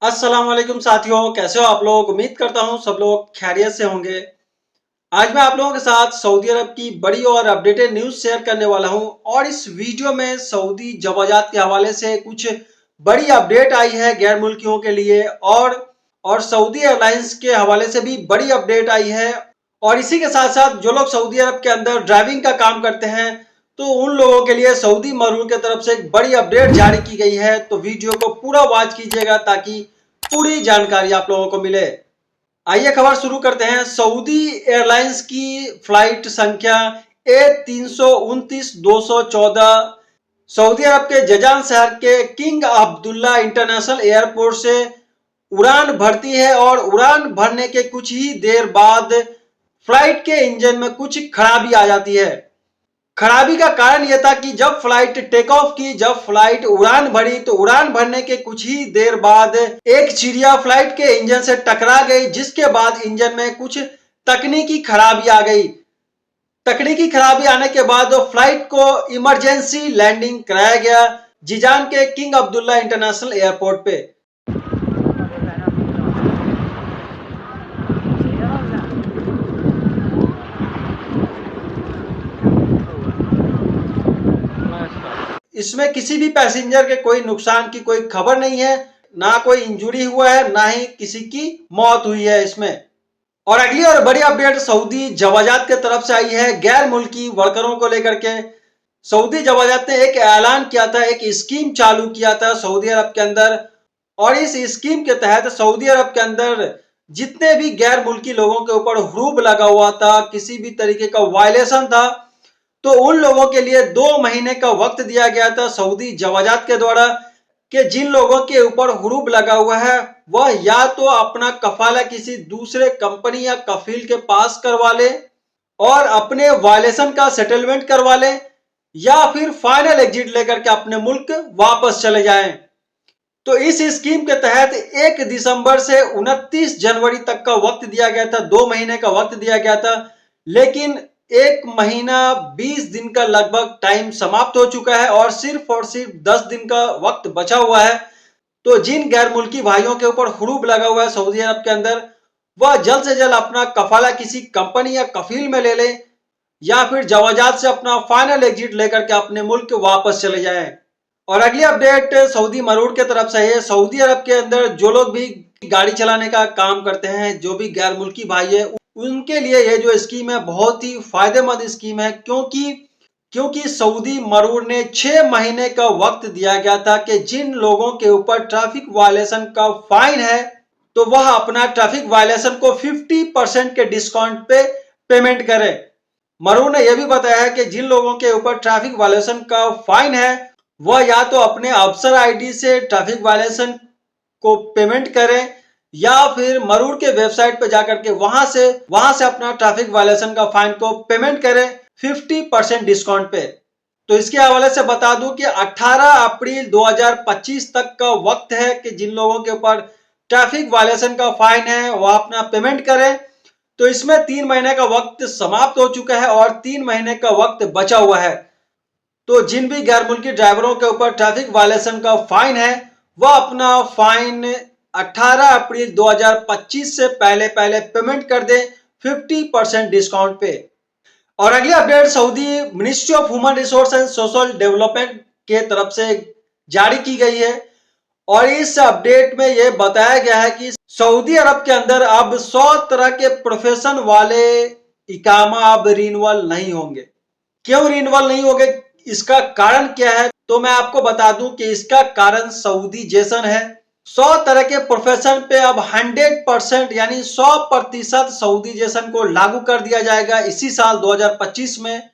अस्सलाम वालेकुम साथियों, कैसे हो आप लोग। उम्मीद करता हूँ सब लोग खैरियत से होंगे। आज मैं आप लोगों के साथ सऊदी अरब की बड़ी और अपडेटेड न्यूज़ शेयर करने वाला हूँ और इस वीडियो में सऊदी जवाजात के हवाले से कुछ बड़ी अपडेट आई है गैर मुल्कियों के लिए और सऊदी एयरलाइंस के हवाले से भी बड़ी अपडेट आई है। और इसी के साथ साथ जो लोग सऊदी अरब के अंदर ड्राइविंग का काम करते हैं तो उन लोगों के लिए सऊदी मरूर की तरफ से एक बड़ी अपडेट जारी की गई है। तो वीडियो को पूरा वॉच कीजिएगा ताकि पूरी जानकारी आप लोगों को मिले। आइए खबर शुरू करते हैं। सऊदी एयरलाइंस की फ्लाइट संख्या A329-214 सऊदी अरब के जजान शहर के किंग अब्दुल्ला इंटरनेशनल एयरपोर्ट से उड़ान भरती है और उड़ान भरने के कुछ ही देर बाद फ्लाइट के इंजन में कुछ खराबी आ जाती है। खराबी का कारण यह था कि जब फ्लाइट टेक ऑफ की, जब फ्लाइट उड़ान भरी तो उड़ान भरने के कुछ ही देर बाद एक चिड़िया फ्लाइट के इंजन से टकरा गई, जिसके बाद इंजन में कुछ तकनीकी खराबी आ गई। तकनीकी खराबी आने के बाद फ्लाइट को इमरजेंसी लैंडिंग कराया गया जिजान के किंग अब्दुल्ला इंटरनेशनल एयरपोर्ट पे। इसमें किसी भी पैसेंजर के कोई नुकसान की कोई खबर नहीं है, ना कोई इंजरी हुआ है, ना ही किसी की मौत हुई है इसमें। और अगली और बड़ी अपडेट सऊदी जवाजात के तरफ से आई है गैर मुल्की वर्करों को लेकर के। सऊदी जवाजात ने एक ऐलान किया था, एक स्कीम चालू किया था सऊदी अरब के अंदर और इस स्कीम के तहत सऊदी अरब के अंदर जितने भी गैर मुल्की लोगों के ऊपर हुरूब लगा हुआ था, किसी भी तरीके का वायलेशन था, तो उन लोगों के लिए 2 महीने का वक्त दिया गया था सऊदी जवाजात के द्वारा कि जिन लोगों के ऊपर हुरूब लगा हुआ है वह या तो अपना कफाला किसी दूसरे कंपनी या कफील के पास करवा ले और अपने वायलेशन का सेटलमेंट करवा ले या फिर फाइनल एग्जिट लेकर के अपने मुल्क वापस चले जाएं। तो इस स्कीम के तहत 1 दिसंबर से 29 जनवरी तक का वक्त दिया गया था, 2 महीने का वक्त दिया गया था, लेकिन 1 महीना 20 दिन का लगभग टाइम समाप्त हो चुका है और सिर्फ 10 दिन का वक्त बचा हुआ है। तो जिन गैर मुल्की भाइयों के ऊपर हुरूब लगा हुआ है सऊदी अरब के अंदर, वह जल्द से जल्द अपना कफाला किसी कंपनी या कफील में ले लें या फिर जवाजात से अपना फाइनल एग्जिट लेकर के अपने मुल्क वापस चले जाएं। और अगली अपडेट सऊदी मरूर के तरफ से है। सऊदी अरब के अंदर जो लोग भी गाड़ी चलाने का काम करते हैं, जो भी गैर मुल्की भाई है, उनके लिए ये जो स्कीम है बहुत ही फायदेमंद स्कीम है, क्योंकि सऊदी मरूर ने 6 महीने का वक्त दिया गया था कि जिन लोगों के ऊपर ट्रैफिक वायलेशन का फाइन है तो वह अपना ट्रैफिक वायलेशन को 50% के डिस्काउंट पे पेमेंट करे। मरूर ने यह भी बताया है कि जिन लोगों के ऊपर ट्रैफिक वायलेशन का फाइन है वह या तो अपने अफसर आईडी से ट्रैफिक वायलेशन को पेमेंट करें या फिर मरूर के वेबसाइट पर जाकर के वहां से अपना ट्रैफिक वायलेशन का फाइन को पेमेंट करें 50% डिस्काउंट पे। तो इसके हवाले से बता दूं कि 18 अप्रैल 2025 तक का वक्त है कि जिन लोगों के ऊपर ट्रैफिक वायलेशन का फाइन है वह अपना पेमेंट करें। तो इसमें 3 महीने का वक्त समाप्त हो चुका है और 3 महीने का वक्त बचा हुआ है। तो जिन भी गैर मुल्की ड्राइवरों के ऊपर ट्रैफिक वायलेशन का फाइन है वह अपना फाइन 18 अप्रैल 2025 से पहले पेमेंट कर दें 50% डिस्काउंट पे। और अगली update Saudi ministry of human resource and social development के तरफ से जारी की गई है और इस अपडेट में यह बताया गया है कि सऊदी अरब के अंदर अब 100 तरह के प्रोफेशन वाले इकामा अब रिन्यूअल नहीं होंगे। क्यों रिन्यूअल नहीं होंगे, इसका कारण क्या है, तो मैं आपको बता दूं कि इसका कारण सऊदी जेसन है। 100 तरह के प्रोफेशन पे अब 100% यानी 100% सऊदी जेसन को लागू कर दिया जाएगा इसी साल 2025 में।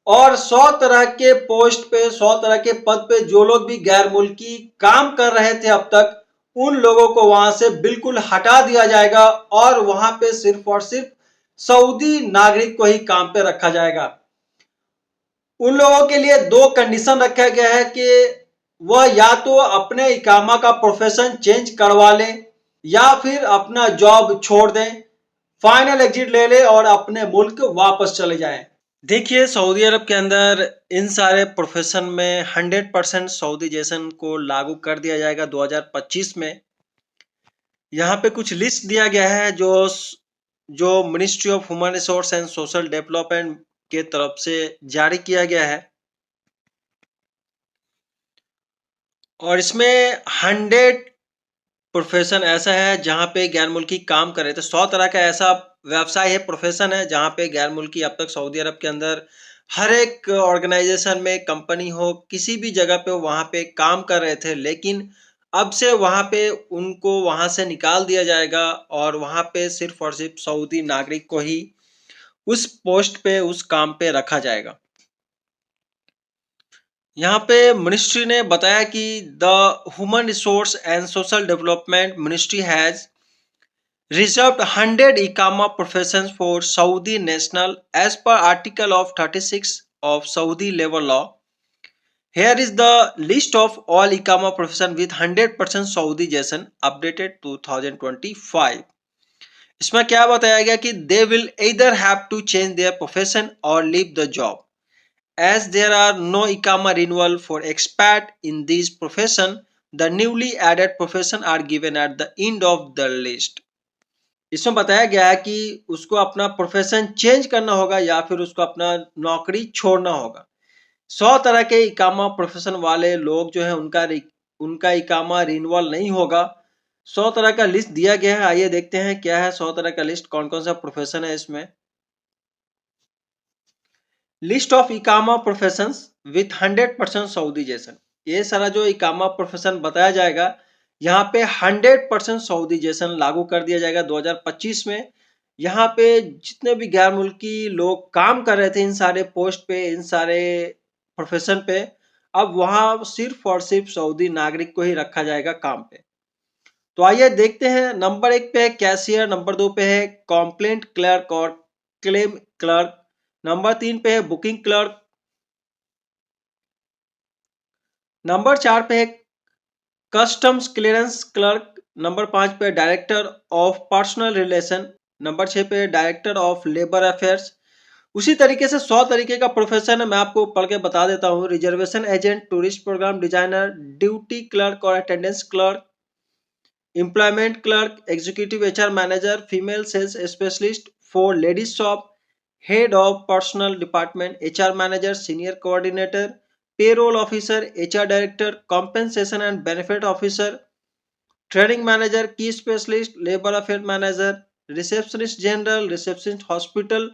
और 100 तरह के पोस्ट पे, 100 तरह के पद पे जो लोग भी गैर मुल्की काम कर रहे थे अब तक, उन लोगों को वहां से बिल्कुल हटा दिया जाएगा और वहां पे सिर्फ और सिर्फ सऊदी नागरिक को ही काम पे रखा जाएगा। उन लोगों के लिए 2 कंडीशन रखा गया है कि वह या तो अपने इकामा का प्रोफेशन चेंज करवा लें या फिर अपना जॉब छोड़ दें, फाइनल एग्जिट ले लें और अपने मुल्क वापस चले जाएं। देखिए सऊदी अरब के अंदर इन सारे प्रोफेशन में 100% सऊदी जेसन को लागू कर दिया जाएगा 2025 में। यहाँ पे कुछ लिस्ट दिया गया है जो ministry of human resource and social development के तरफ से जारी किया गया है, और इसमें 100 प्रोफेशन ऐसा है जहाँ पे गैर मुल्की काम कर रहे थे। 100 तरह का ऐसा व्यवसाय है, प्रोफेशन है, जहाँ पे गैर मुल्की अब तक सऊदी अरब के अंदर हर एक ऑर्गेनाइजेशन में, कंपनी हो, किसी भी जगह पे वहाँ पे काम कर रहे थे, लेकिन अब से वहाँ पे उनको वहाँ से निकाल दिया जाएगा और वहाँ पे सिर्फ और सिर्फ सऊदी नागरिक को ही उस पोस्ट पे, उस काम पे रखा जाएगा। यहाँ पे मिनिस्ट्री ने बताया कि the human resource and social development ministry has reserved 100 Iqama professions for Saudi national as per article of 36 of Saudi labor law. Here is the list of all Iqama profession with 100% Saudization updated 2025. इसमें क्या बताया गया कि they will either have to change their profession or leave the job. As there are no Iqama renewal for expat in these profession, the newly added profession are given at the end of the list. इसमें बताया गया है कि उसको अपना profession change करना होगा या फिर उसको अपना नौकरी छोड़ना होगा। 100 तरह के इकामा प्रोफेशन वाले लोग जो है उनका इकामा रिन्यूअल नहीं होगा। 100 तरह का लिस्ट दिया गया है, आइए देखते हैं क्या है 100 तरह का लिस्ट, कौन कौन सा प्रोफेशन है इसमें। लिस्ट ऑफ इकामा प्रोफेशन विथ 100% सऊदीजेशन, ये सारा जो इकामा प्रोफेशन बताया जाएगा यहाँ पे 100% सऊदीजेशन लागू कर दिया जाएगा 2025 में। यहाँ पे जितने भी गैर मुल्की लोग काम कर रहे थे इन सारे पोस्ट पे, इन सारे प्रोफेशन पे, अब वहां सिर्फ और सिर्फ सऊदी नागरिक को ही रखा जाएगा काम पे। तो आइए देखते हैं। नंबर 1 पे है कैशियर, नंबर 2 पे है कंप्लेंट क्लर्क और क्लेम क्लर्क, नंबर 3 पे है बुकिंग क्लर्क, नंबर 4 पे है कस्टम्स क्लियरेंस क्लर्क, नंबर 5 पे director of personal relation, number 6 पे डायरेक्टर ऑफ लेबर अफेयर्स। उसी तरीके से 100 तरीके का प्रोफेशन है, मैं आपको पढ़ के बता देता हूँ। Reservation agent, tourist programme designer, duty clerk और attendance clerk, employment clerk, executive HR manager, female sales specialist for ladies shop, head of personal department, HR manager, senior coordinator, payroll officer, HR director, compensation and benefit officer, training manager, key specialist, labour affair manager, receptionist general, receptionist hospital.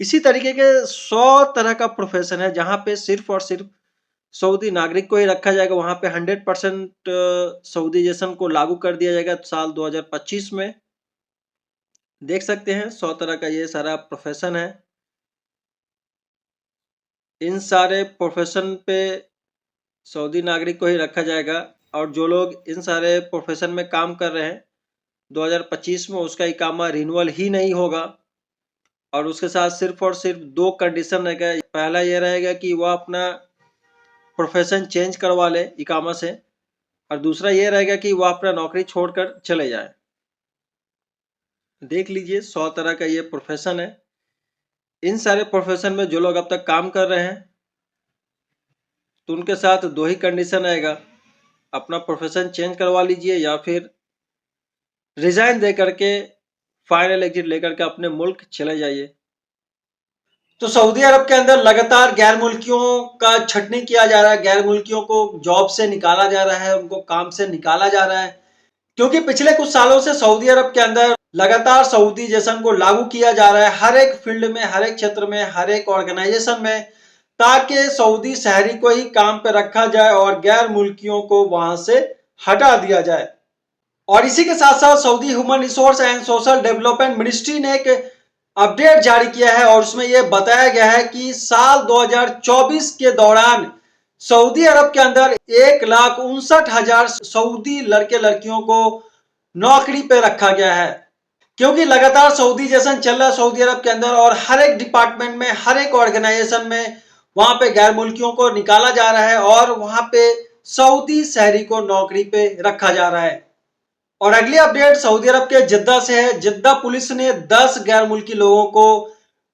इसी तरीके के 100 तरह का profession है जहां पे सिर्फ और सिर्फ सऊदी नागरिक को ही रखा जाएगा। वहां पे 100% सऊदीजेशन को लागू कर दिया जाएगा साल 2025 में। देख सकते हैं 100 तरह का ये सारा प्रोफेशन है। इन सारे प्रोफेशन पे सऊदी नागरिक को ही रखा जाएगा, और जो लोग इन सारे प्रोफेशन में काम कर रहे हैं 2025 में उसका इकामा रिन्यूअल ही नहीं होगा। और उसके साथ सिर्फ और सिर्फ 2 कंडीशन रहेगा। पहला ये रहेगा कि वह अपना प्रोफेशन चेंज करवा ले इकामा से, और दूसरा ये रहेगा कि वह अपना नौकरी छोड़कर चले जाए। देख लीजिए 100 तरह का ये प्रोफेशन है। इन सारे प्रोफेशन में जो लोग अब तक काम कर रहे हैं तो उनके साथ 2 ही कंडीशन आएगा, अपना प्रोफेशन चेंज करवा लीजिए या फिर रिजाइन दे करके फाइनल एग्जिट लेकर के अपने मुल्क चले जाइए। तो सऊदी अरब के अंदर लगातार गैर मुल्कियों का छटनी किया जा रहा है, गैर मुल्कियों को जॉब से निकाला जा रहा है, उनको काम से निकाला जा रहा है, क्योंकि पिछले कुछ सालों से सऊदी अरब के अंदर लगातार सऊदीजेशन को लागू किया जा रहा है हर एक फील्ड में, हर एक क्षेत्र में, हर एक ऑर्गेनाइजेशन में, ताकि सऊदी शहरी को ही काम पे रखा जाए और गैर मुल्कियों को वहां से हटा दिया जाए। और इसी के साथ साथ Saudi human resource and social development ministry ने एक अपडेट जारी किया है और उसमें यह बताया गया है कि साल 2024 के दौरान सऊदी अरब के अंदर 1,59,000 सऊदी लड़के लड़कियों को नौकरी पे रखा गया है, क्योंकि लगातार सऊदीजेशन चल रहा है सऊदी अरब के अंदर और हर एक डिपार्टमेंट में, हर एक ऑर्गेनाइजेशन में वहां पे गैर मुल्कियों को निकाला जा रहा है और वहां पे सऊदी शहरी को नौकरी पे रखा जा रहा है। और अगली अपडेट सऊदी अरब के जिद्दा से है। जिद्दा पुलिस ने 10 गैर मुल्की लोगों को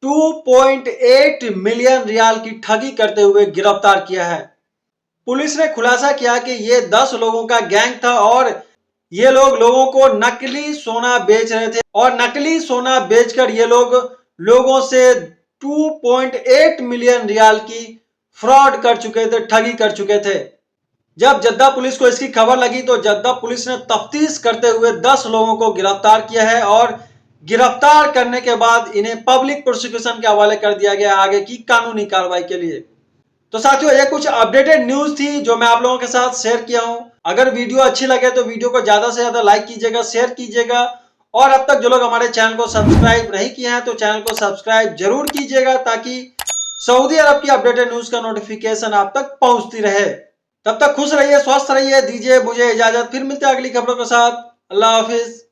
2.8 मिलियन रियाल की ठगी करते हुए गिरफ्तार किया है। पुलिस ने खुलासा किया कि ये 10 लोगों का गैंग था और ये लोग लोगों को नकली सोना बेच रहे थे और नकली सोना बेचकर ये लोग लोगों से 2.8 मिलियन रियाल की फ्रॉड कर चुके थे, ठगी कर चुके थे। जब जद्दा पुलिस को इसकी खबर लगी तो जद्दा पुलिस ने तफ्तीश करते हुए 10 लोगों को गिरफ्तार किया है और गिरफ्तार करने के बाद इन्हें पब्लिक प्रोसिक्यूशन के हवाले कर दिया गया आगे की कानूनी कार्रवाई के लिए। तो साथियों, ये कुछ अपडेटेड न्यूज थी जो मैं आप लोगों के साथ शेयर किया हूं। अगर वीडियो अच्छी लगे तो वीडियो को ज्यादा से ज्यादा लाइक कीजिएगा, शेयर कीजिएगा और अब तक जो लोग हमारे चैनल को सब्सक्राइब नहीं किए हैं तो चैनल को सब्सक्राइब जरूर कीजिएगा ताकि सऊदी अरब की अपडेटेड न्यूज का नोटिफिकेशन आप तक पहुंचती रहे। तब तक खुश रहिए, स्वस्थ रहिए, दीजिए मुझे इजाजत। फिर मिलते हैं अगली खबरों के साथ। अल्लाह हाफिज।